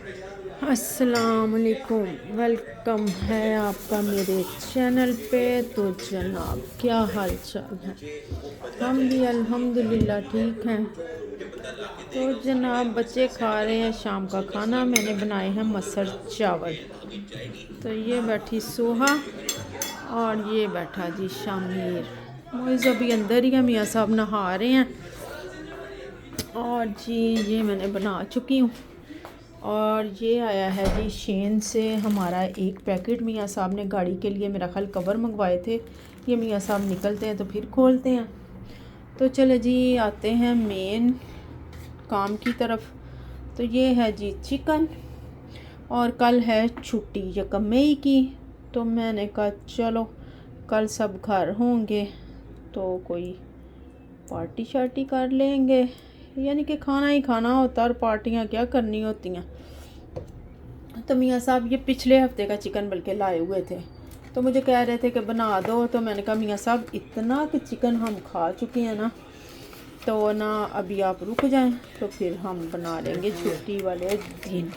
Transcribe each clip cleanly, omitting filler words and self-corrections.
अस्सलामुअलैकुम, वेलकम है आपका मेरे चैनल पे। तो जनाब क्या हाल चाल है? हम भी अल्हम्दुलिल्लाह ठीक हैं। तो जनाब बच्चे खा रहे हैं शाम का खाना। मैंने बनाए हैं मसर चावल। तो ये बैठी सोहा और ये बैठा जी शामिर। मोइज़ अभी अंदर ही है, मियाँ साहब नहा रहे हैं। और जी ये मैंने बना चुकी हूँ। और ये आया है जी शेन से हमारा एक पैकेट। मियाँ साहब ने गाड़ी के लिए मेरा ख्याल कवर मंगवाए थे। ये मियाँ साहब निकलते हैं तो फिर खोलते हैं। तो चले जी आते हैं मेन काम की तरफ। तो ये है जी चिकन। और कल है छुट्टी 1 मई की। तो मैंने कहा चलो कल सब घर होंगे तो कोई पार्टी शार्टी कर लेंगे। यानी कि खाना ही खाना होता और पार्टियाँ क्या करनी होती हैं। तो मियाँ साहब ये पिछले हफ्ते का चिकन बल्कि लाए हुए थे। तो मुझे कह रहे थे कि बना दो। तो मैंने कहा मियाँ साहब इतना कि चिकन हम खा चुके हैं ना, तो ना अभी आप रुक जाएं तो फिर हम बना लेंगे छुट्टी वाले दिन।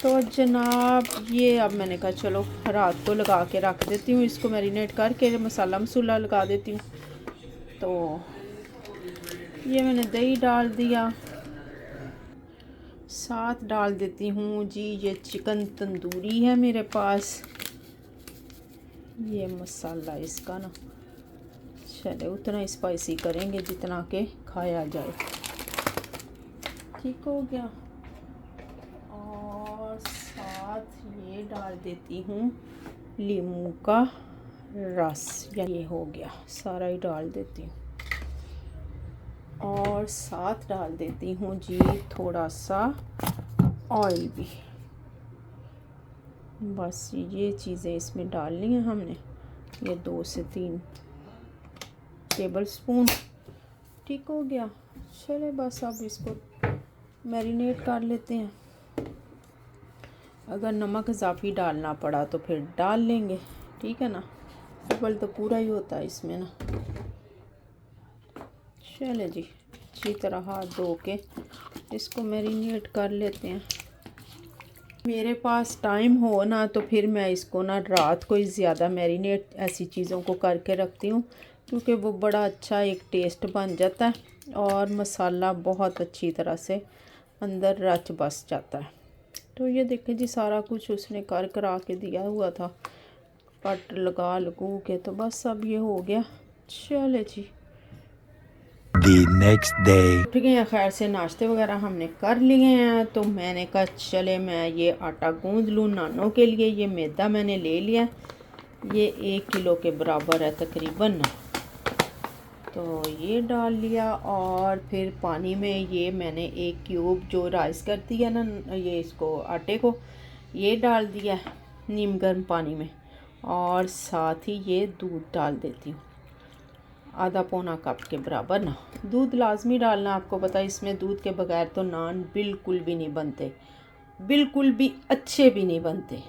तो जनाब ये अब मैंने कहा चलो रात को लगा के रख देती हूँ, इसको मैरिनेट करके मसाला मसूला लगा देती हूँ। तो ये मैंने दही डाल दिया, साथ डाल देती हूँ जी ये चिकन तंदूरी है मेरे पास। ये मसाला इसका ना चले उतना स्पाइसी करेंगे जितना के खाया जाए। ठीक हो गया। और साथ ये डाल देती हूँ नींबू का रस, या ये हो गया सारा ही डाल देती हूँ। और साथ डाल देती हूँ जी थोड़ा सा ऑयल भी। बस ये चीज़ें इसमें डालनी है हमने, ये 2 से 3 टेबल स्पून। ठीक हो गया। चले बस अब इसको मैरिनेट कर लेते हैं। अगर नमक इजाफी डालना पड़ा तो फिर डाल लेंगे, ठीक है ना। डबल तो पूरा ही होता है इसमें ना। चले जी अच्छी तरह हाथ धो के इसको मैरिनेट कर लेते हैं। मेरे पास टाइम हो ना तो फिर मैं इसको ना रात को ही ज़्यादा मैरिनेट ऐसी चीज़ों को करके रखती हूँ, क्योंकि वो बड़ा अच्छा एक टेस्ट बन जाता है और मसाला बहुत अच्छी तरह से अंदर रच बस जाता है। तो ये देखें जी सारा कुछ उसने कर करा के दिया हुआ था, कट लगा लगू के। तो बस अब ये हो गया। चले जी The next day. उठ गए हैं, खैर से नाश्ते वगैरह हमने कर लिए हैं। तो मैंने कहा चले मैं ये आटा गूंद लूँ नानों के लिए। ये मैदा मैंने ले लिया, ये 1 किलो के बराबर है तकरीबन। तो ये डाल लिया और फिर पानी में ये मैंने 1 क्यूब जो राइस करती है ना ये इसको आटे को ये डाल दिया नीम गर्म पानी में। और साथ ही ये दूध डाल देती हूँ, आधा पौना कप के बराबर ना। दूध लाजमी डालना, आपको पता है इसमें दूध के बगैर तो नान बिल्कुल भी नहीं बनते, बिल्कुल भी अच्छे भी नहीं बनते।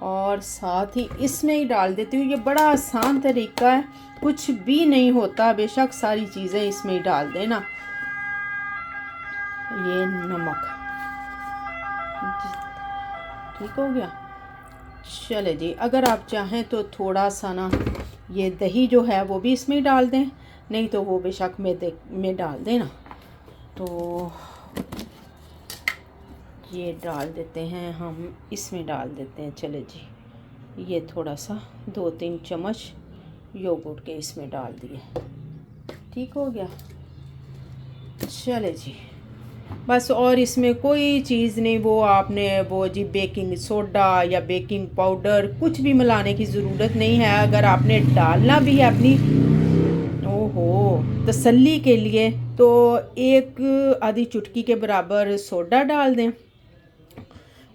और साथ ही इसमें ही डाल देती हूँ, ये बड़ा आसान तरीका है, कुछ भी नहीं होता, बेशक सारी चीज़ें इसमें ही डाल देना। ये नमक ठीक हो गया। चले जी अगर आप चाहें तो थोड़ा सा ना ये दही जो है वो भी इसमें डाल दें, नहीं तो वो बेशक मैदे में डाल देना। तो ये डाल देते हैं हम, इसमें डाल देते हैं। चले जी ये थोड़ा सा 2-3 चम्मच योगर्ट के इसमें डाल दिए। ठीक हो गया। चले जी बस और इसमें कोई चीज़ नहीं, वो आपने वो जी बेकिंग सोडा या बेकिंग पाउडर कुछ भी मिलाने की ज़रूरत नहीं है। अगर आपने डालना भी है अपनी तसल्ली के लिए तो 1 आधी चुटकी के बराबर सोडा डाल दें,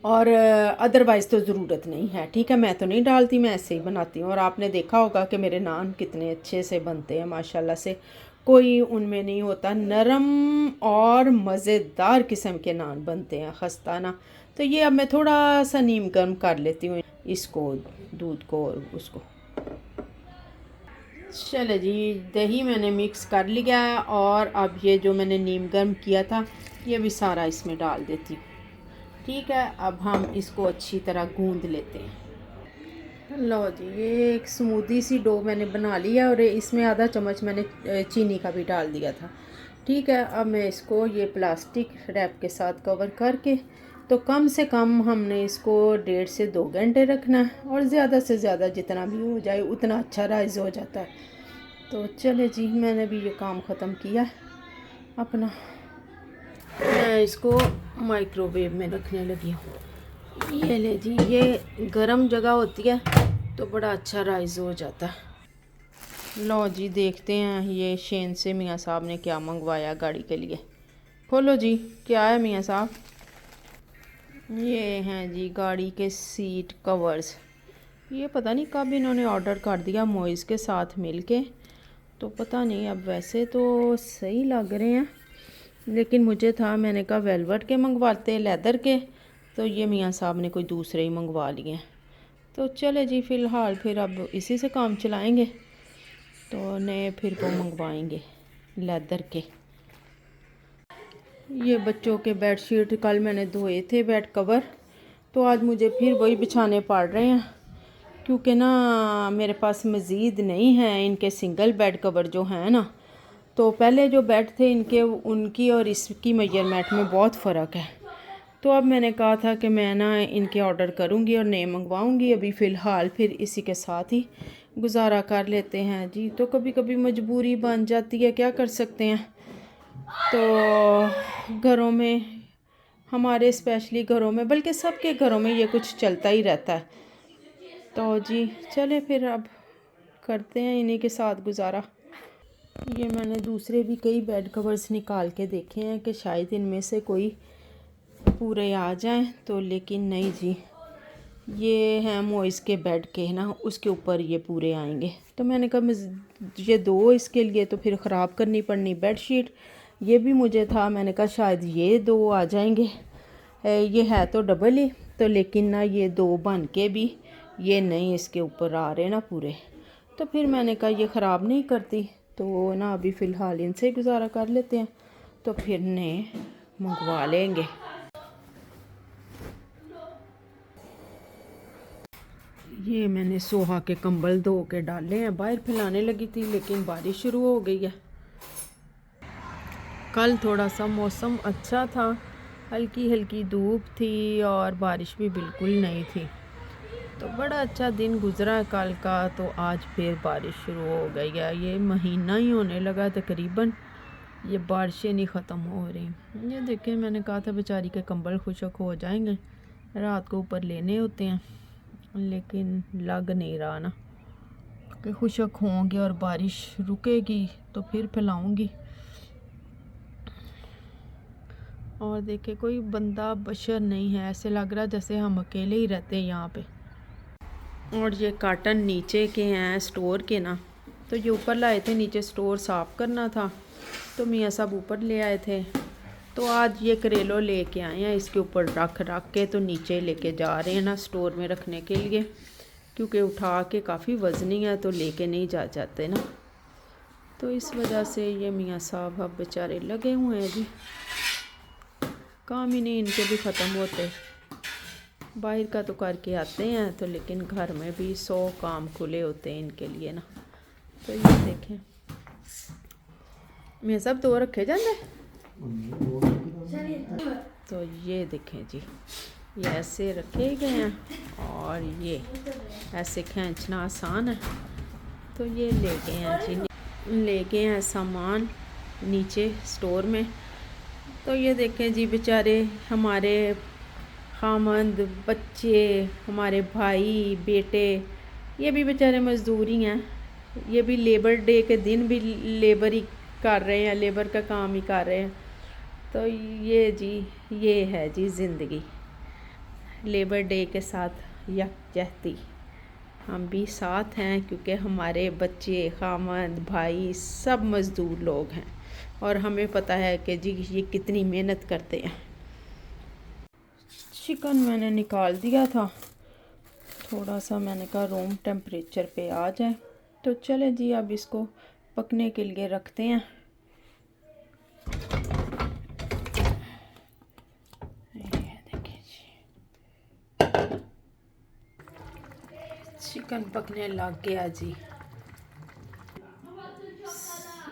और अदरवाइज़ तो ज़रूरत नहीं है। ठीक है, मैं तो नहीं डालती, मैं ऐसे ही बनाती हूँ। और आपने देखा होगा कि मेरे नान कितने अच्छे से बनते हैं माशाल्लाह से, कोई उनमें नहीं होता, नरम और मज़ेदार किस्म के नान बनते हैं, खस्ता ना। तो ये अब मैं थोड़ा सा नीम गर्म कर लेती हूँ इसको, दूध को और उसको। चले जी दही मैंने मिक्स कर लिया है और अब ये जो मैंने नीम गर्म किया था ये भी सारा इसमें डाल देती हूँ। ठीक है, अब हम इसको अच्छी तरह गूंद लेते हैं। लो जी, ये एक स्मूदी सी डो मैंने बना लिया और इसमें आधा चम्मच मैंने चीनी का भी डाल दिया था। ठीक है, अब मैं इसको ये प्लास्टिक रैप के साथ कवर करके तो कम से कम हमने इसको 1.5 से 2 घंटे रखना है, और ज़्यादा से ज़्यादा जितना भी हो जाए उतना अच्छा राइस हो जाता है। तो चले जी, मैंने भी ये काम ख़त्म किया अपना। मैं इसको माइक्रोवेव में रखने लगी हूँ। ये ले जी, ये गरम जगह होती है तो बड़ा अच्छा राइस हो जाता है। लो जी, देखते हैं ये शेन से मियाँ साहब ने क्या मंगवाया गाड़ी के लिए। खोलो जी, क्या है मियाँ साहब? ये हैं जी गाड़ी के सीट कवर्स। ये पता नहीं कब इन्होंने ऑर्डर कर दिया मोइज़ के साथ मिलके, तो पता नहीं। अब वैसे तो सही लग रहे हैं, लेकिन मुझे था, मैंने कहा वेलवेट के मंगवाते लेदर के, तो ये मियाँ साहब ने कोई दूसरे ही मंगवा लिए हैं। तो चले जी, फ़िलहाल फिर अब इसी से काम चलाएंगे, तो नए फिर वो मंगवाएंगे लेदर के। ये बच्चों के बेडशीट कल मैंने धोए थे, बेड कवर, तो आज मुझे फिर वही बिछाने पड़ रहे हैं, क्योंकि ना मेरे पास मज़ीद नहीं है इनके सिंगल बेड कवर जो हैं ना। तो पहले जो बेड थे इनके, उनकी और इसकी मेजरमेंट में बहुत फ़र्क है। तो अब मैंने कहा था कि मैं ना इनके ऑर्डर करूँगी और नए मंगवाऊँगी। अभी फ़िलहाल फिर इसी के साथ ही गुजारा कर लेते हैं जी। तो कभी कभी मजबूरी बन जाती है, क्या कर सकते हैं। तो घरों में, हमारे स्पेशली घरों में, बल्कि सबके घरों में ये कुछ चलता ही रहता है। तो जी चले फिर अब करते हैं इन्हीं के साथ गुजारा। ये मैंने दूसरे भी कई बेड कवर्स निकाल के देखे हैं कि शायद इनमें से कोई पूरे आ जाएं, तो लेकिन नहीं जी, ये हैं मोइस के बेड के ना, उसके ऊपर ये पूरे आएंगे। तो मैंने कहा ये दो इसके लिए तो फिर ख़राब करनी पड़नी बेडशीट। ये भी मुझे था, मैंने कहा शायद ये दो आ जाएंगे। ये है तो डबल ही, तो लेकिन ना ये दो बन के भी ये नहीं इसके ऊपर आ रहे ना पूरे। तो फिर मैंने कहा ये ख़राब नहीं करती, तो ना अभी फ़िलहाल इनसे गुजारा कर लेते हैं, तो फिर नए मंगवा लेंगे। ये मैंने सोहा के कंबल धो के डाले हैं, बाहर फैलाने लगी थी, लेकिन बारिश शुरू हो गई है। कल थोड़ा सा मौसम अच्छा था, हल्की हल्की धूप थी और बारिश भी बिल्कुल नहीं थी, तो बड़ा अच्छा दिन गुजरा कल का। तो आज फिर बारिश शुरू हो गई है। ये महीना ही होने लगा तकरीबन, ये बारिशें नहीं ख़त्म हो रही। ये देखें, मैंने कहा था बेचारी के कंबल खुशक हो जाएंगे, रात को ऊपर लेने होते हैं, लेकिन लग नहीं रहा ना कि खुशक होंगे, और बारिश रुकेगी तो फिर फैलाऊंगी। और देखे कोई बंदा बशर नहीं है, ऐसे लग रहा जैसे हम अकेले ही रहते हैं यहाँ पे। और ये कार्टन नीचे के हैं स्टोर के ना, तो ये ऊपर लाए थे, नीचे स्टोर साफ़ करना था, तो मियाँ साहब ऊपर ले आए थे। तो आज ये करेलो लेके आए हैं, इसके ऊपर रख के तो नीचे लेके जा रहे हैं ना स्टोर में रखने के लिए, क्योंकि उठा के काफ़ी वज़नी है तो लेके नहीं जा जाते ना। तो इस वजह से ये मियाँ साहब अब बेचारे लगे हुए हैं जी, काम ही नहीं इनके भी ख़त्म होते। बाहर का तो करके आते हैं, तो लेकिन घर में भी 100 काम खुले होते हैं इनके लिए ना। तो ये देखें, मैं सब दो रखे जाते। तो ये देखें जी, ये ऐसे रखे गए हैं और ये ऐसे खींचना आसान है। तो ये ले गए हैं जी, ले गए हैं सामान नीचे स्टोर में। तो ये देखें जी, बेचारे हमारे खामंद, बच्चे, हमारे भाई, बेटे, ये भी बेचारे मज़दूर ही हैं। ये भी लेबर डे के दिन भी लेबर ही कर रहे हैं, लेबर का काम ही कर रहे हैं। तो ये जी, ये है जी ज़िंदगी, लेबर डे के साथ यकजहती हम भी साथ हैं, क्योंकि हमारे बच्चे, खामंद, भाई सब मज़दूर लोग हैं, और हमें पता है कि जी ये कितनी मेहनत करते हैं। चिकन मैंने निकाल दिया था, थोड़ा सा मैंने कहा रूम टेम्परेचर पे आ जाए। तो चले जी, अब इसको पकने के लिए रखते हैं। ये देखिए जी, चिकन पकने लग गया जी।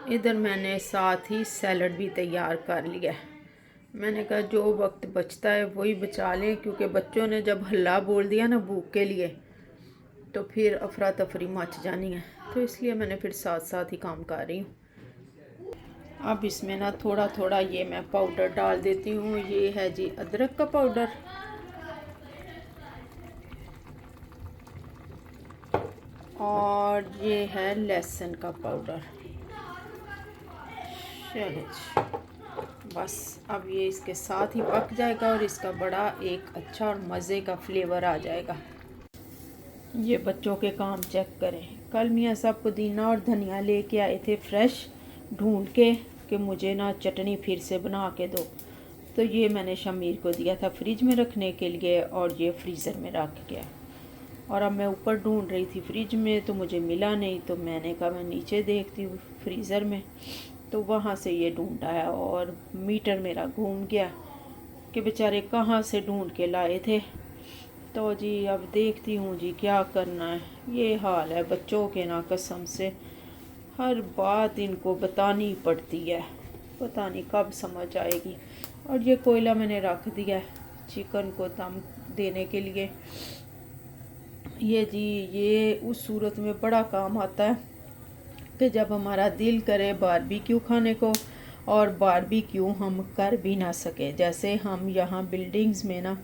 इधर मैंने साथ ही सैलड भी तैयार कर लिया है। मैंने कहा जो वक्त बचता है वही बचा लें, क्योंकि बच्चों ने जब हल्ला बोल दिया ना भूख के लिए तो फिर अफरा तफरी मच जानी है, तो इसलिए मैंने फिर साथ साथ ही काम कर रही हूँ। अब इसमें ना थोड़ा थोड़ा ये मैं पाउडर डाल देती हूँ। ये है जी अदरक का पाउडर, और ये है लहसुन का पाउडर। चलो बस अब ये इसके साथ ही पक जाएगा और इसका बड़ा एक अच्छा और मज़े का फ्लेवर आ जाएगा। ये बच्चों के काम चेक करें। कल मियाँ साहब पुदीना और धनिया लेके आए थे फ्रेश ढूंढ के कि मुझे ना चटनी फिर से बना के दो, तो ये मैंने शमीर को दिया था फ्रिज में रखने के लिए और ये फ्रीज़र में रख गया। और अब मैं ऊपर ढूंढ रही थी फ्रिज में तो मुझे मिला नहीं, तो मैंने कहा मैं नीचे देखती हूँ फ्रीज़र में, तो वहाँ से ये ढूंढ आया और मीटर मेरा घूम गया कि बेचारे कहाँ से ढूंढ के लाए थे। तो जी अब देखती हूँ जी क्या करना है। ये हाल है बच्चों के ना, कसम से हर बात इनको बतानी पड़ती है, पता नहीं कब समझ आएगी। और ये कोयला मैंने रख दिया है चिकन को दम देने के लिए। ये जी ये उस सूरत में बड़ा काम आता है कि जब हमारा दिल करे बारबेक्यू खाने को और बारबेक्यू हम कर भी ना सके। जैसे हम यहाँ बिल्डिंग्स में ना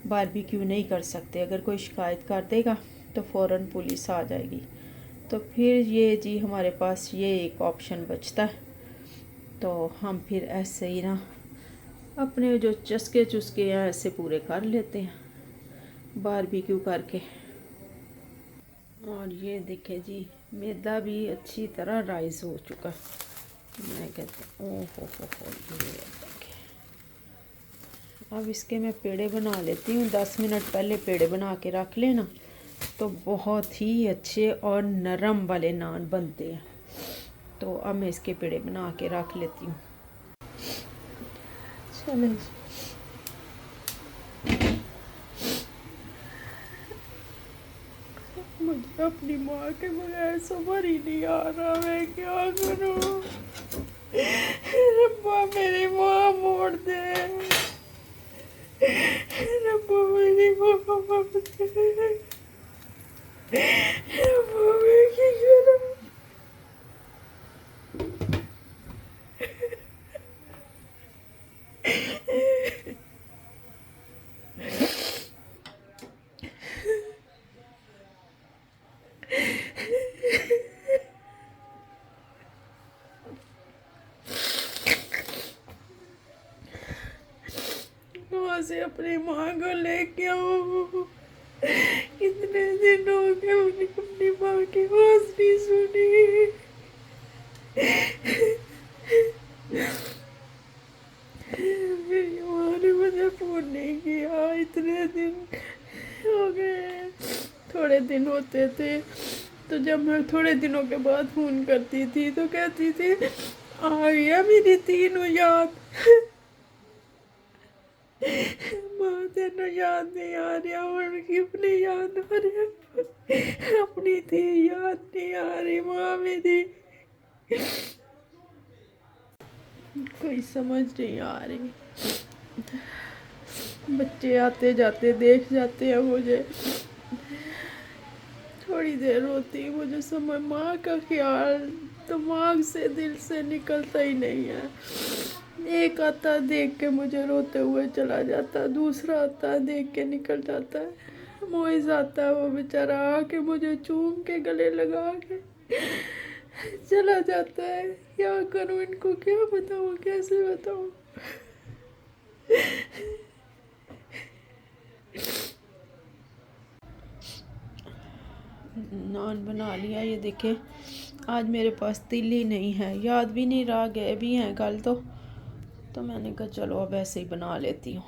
बारबेक्यू नहीं कर सकते, अगर कोई शिकायत कर देगा तो फ़ौरन पुलिस आ जाएगी। तो फिर ये जी हमारे पास ये एक ऑप्शन बचता है, तो हम फिर ऐसे ही ना अपने जो चस्के चुस्के हैं ऐसे पूरे कर लेते हैं बारबेक्यू करके। और ये देखे जी मैदा भी अच्छी तरह राइस हो चुका। मैं कहती हूँ हो ये देखे। अब इसके मैं पेड़े बना लेती हूँ। 10 मिनट पहले पेड़े बना के रख लेना तो बहुत ही अच्छे और नरम वाले नान बनते हैं। तो अब मैं इसके पेड़े बना के रख लेती हूँ। चलो मुझे अपनी माँ के बगैर समझ ही नहीं आ रहा, मैं क्या करूँ। रब्बा मेरी माँ मोड़ दे, रब्बा मेरी माँ मोड़ दे, रब्बा मैं क्या करूँ। वहाँ से अपनी माँ को लेके आऊँ। कितने दिन हो गए मैंने अपनी माँ की आवाज़ नहीं सुनी। मेरी माँ ने मुझे फ़ोन नहीं किया, इतने दिन हो गए। थोड़े दिन होते थे तो जब मैं थोड़े दिनों के बाद फ़ोन करती थी तो कहती थी आ गया मेरी तीनों याद। माँ तेनों याद नहीं आ रहा, उनकी अपनी याद आ रही, अपनी थी याद नहीं आ रही माँ मेरी। कोई समझ नहीं आ रही। बच्चे आते जाते देख जाते हैं मुझे, थोड़ी देर होती है मुझे समझ, माँ का ख्याल दिमाग से दिल से निकलता ही नहीं है। एक आता देख के मुझे रोते हुए चला जाता, दूसरा आता देख के निकल जाता है। मोइज़ आता है, वो बेचारा आके मुझे चूम के गले लगा के चला जाता है। क्या करूँ, इनको क्या बताऊँ, कैसे बताऊँ। नान बना लिया, ये देखे आज मेरे पास तिल ही नहीं है, याद भी नहीं रहा, गए भी हैं कल तो मैंने कहा चलो अब ऐसे ही बना लेती हूँ।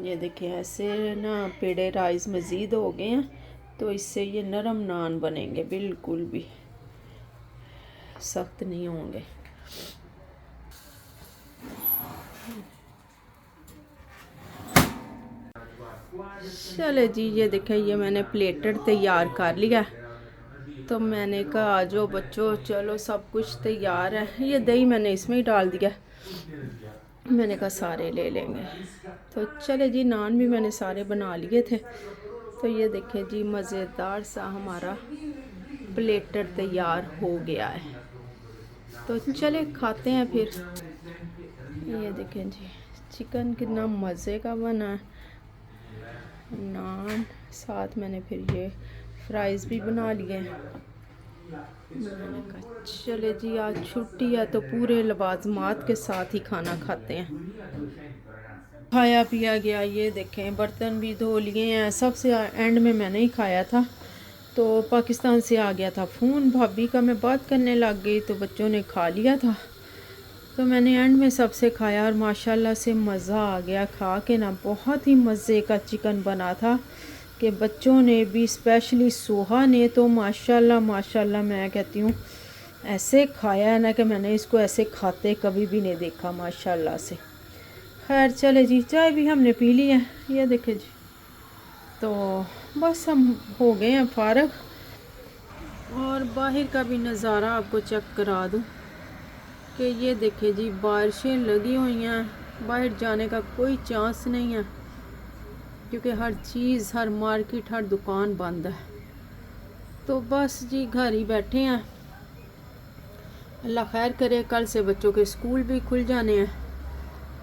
ये देखिए ऐसे ना पेड़े राइस मज़ीद हो गए हैं तो इससे ये नरम नान बनेंगे बिल्कुल भी। सख्त नहीं होंगे। चले जी, ये देखें, ये मैंने प्लेटर तैयार कर लिया। तो मैंने कहा आ जाओ बच्चों, चलो सब कुछ तैयार है। ये दही मैंने इसमें ही डाल दिया, मैंने कहा सारे ले लेंगे। तो चले जी, नान भी मैंने सारे बना लिए थे। तो ये देखें जी, मज़ेदार सा हमारा प्लेटर तैयार हो गया है। तो चले खाते हैं फिर। ये देखें जी, चिकन कितना मज़े का बना है। नान साथ मैंने फिर ये फ्राइज़ भी बना लिए हैं। मैंने कहा चले जी, आज छुट्टी है तो पूरे लवाजमात के साथ ही खाना खाते हैं। खाया पिया गया, ये देखें बर्तन भी धो लिए हैं। सबसे एंड में मैंने ही खाया था। तो पाकिस्तान से आ गया था फ़ोन भाभी का, मैं बात करने लग गई तो बच्चों ने खा लिया था। तो मैंने एंड में सबसे खाया और माशाल्लाह से मज़ा आ गया खा के ना। बहुत ही मज़े का चिकन बना था कि बच्चों ने भी, स्पेशली सोहा ने तो माशाल्लाह माशाल्लाह मैं कहती हूँ ऐसे खाया है ना कि मैंने इसको ऐसे खाते कभी भी नहीं देखा माशाल्लाह से। खैर चले जी, चाय भी हमने पी ली है। ये देखे जी, तो बस हम हो गए हैं फारग। और बाहर का भी नज़ारा आपको चेक करा दूँ कि ये देखे जी, बारिशें लगी हुई हैं। बाहर जाने का कोई चांस नहीं है क्योंकि हर चीज़, हर मार्केट, हर दुकान बंद है। तो बस जी घर ही बैठे हैं। अल्लाह खैर करे, कल से बच्चों के स्कूल भी खुल जाने हैं।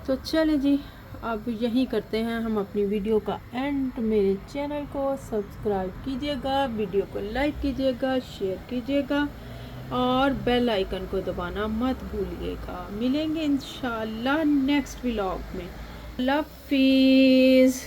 तो चले जी, अब यहीं करते हैं हम अपनी वीडियो का एंड। मेरे चैनल को सब्सक्राइब कीजिएगा, वीडियो को लाइक कीजिएगा, शेयर कीजिएगा और बेल आइकन को दबाना मत भूलिएगा। मिलेंगे इंशाल्लाह नेक्स्ट व्लॉग में। अल्लाह हाफिज़।